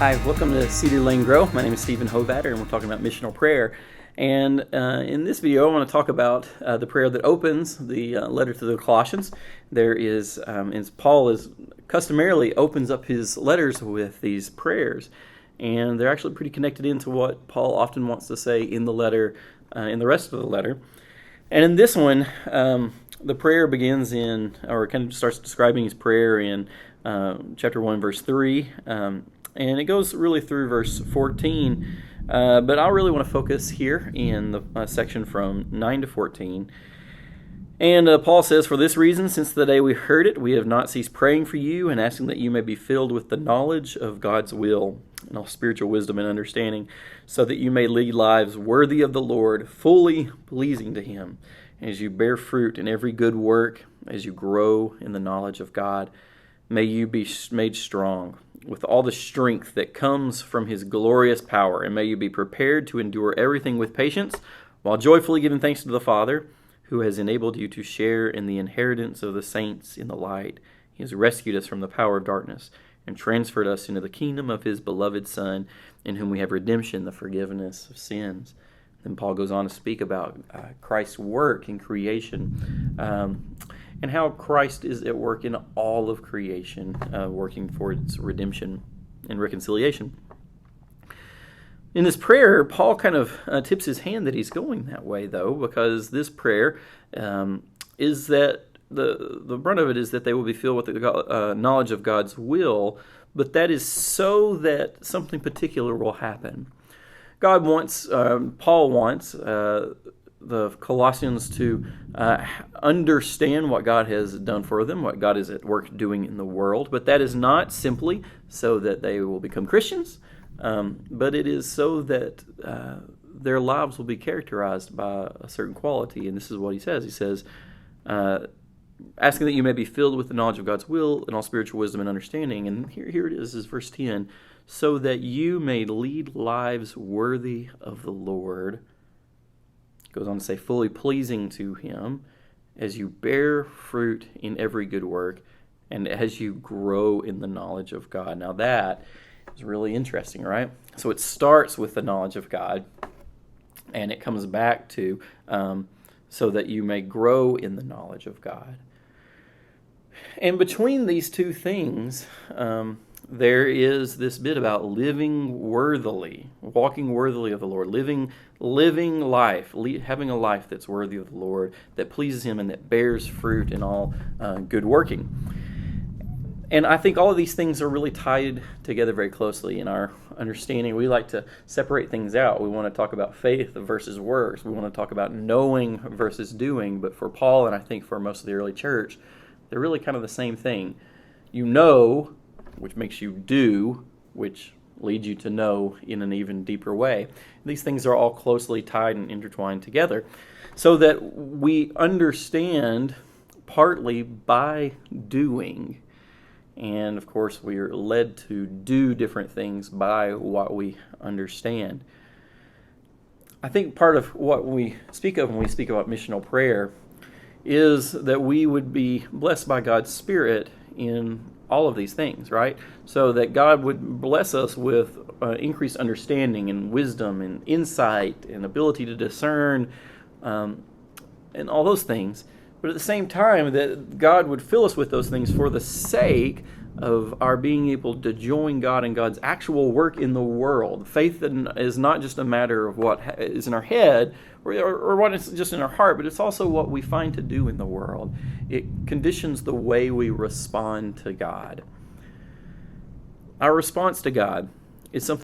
Hi, welcome to Cedar Lane Grow. My name is Stephen Hovatter, and we're talking about missional prayer. And in this video, I want to talk about the prayer that opens the letter to the Colossians. There is, and Paul is customarily opens up his letters with these prayers, and they're actually pretty connected into what Paul often wants to say in the letter, in the rest of the letter. And in this one, the prayer begins or kind of starts describing his prayer in chapter 1, verse 3. And it goes really through verse 14, but I really want to focus here in the section from 9 to 14. And Paul says, "For this reason, since the day we heard it, we have not ceased praying for you and asking that you may be filled with the knowledge of God's will and all spiritual wisdom and understanding, so that you may lead lives worthy of the Lord, fully pleasing to Him, as you bear fruit in every good work, as you grow in the knowledge of God. May you be made strong with all the strength that comes from His glorious power, and may you be prepared to endure everything with patience, while joyfully giving thanks to the Father, who has enabled you to share in the inheritance of the saints in the light. He has rescued us from the power of darkness and transferred us into the kingdom of His beloved Son, in whom we have redemption, the forgiveness of sins." Then Paul goes on to speak about Christ's work in creation, and how Christ is at work in all of creation, working for its redemption and reconciliation. In this prayer, Paul kind of tips his hand that he's going that way, though, because this prayer is that the brunt of it is that they will be filled with the knowledge of God's will, but that is so that something particular will happen. Paul wants the Colossians to understand what God has done for them, what God is at work doing in the world, but that is not simply so that they will become Christians, but it is so that their lives will be characterized by a certain quality, and this is what he says. He says, asking that you may be filled with the knowledge of God's will and all spiritual wisdom and understanding, and here it is verse 10, so that you may lead lives worthy of the Lord. Goes on to say, fully pleasing to Him, as you bear fruit in every good work, and as you grow in the knowledge of God. Now that is really interesting, right? So it starts with the knowledge of God, and it comes back to so that you may grow in the knowledge of God. And between these two things, there is this bit about living worthily, walking worthily of the Lord, living life, having a life that's worthy of the Lord, that pleases Him and that bears fruit in all good working. And I think all of these things are really tied together very closely in our understanding. We like to separate things out. We want to talk about faith versus works. We want to talk about knowing versus doing. But for Paul, and I think for most of the early church, they're really kind of the same thing. You know, which makes you do, which leads you to know in an even deeper way. These things are all closely tied and intertwined together, so that we understand partly by doing. And of course, we are led to do different things by what we understand. I think part of what we speak of when we speak about missional prayer is that we would be blessed by God's Spirit in all of these things, right? So that God would bless us with increased understanding and wisdom and insight and ability to discern and all those things. But at the same time, that God would fill us with those things for the sake of our being able to join God in God's actual work in the world. Faith is not just a matter of what is in our head or what is just in our heart, but it's also what we find to do in the world. It conditions the way we respond to God. Our response to God is something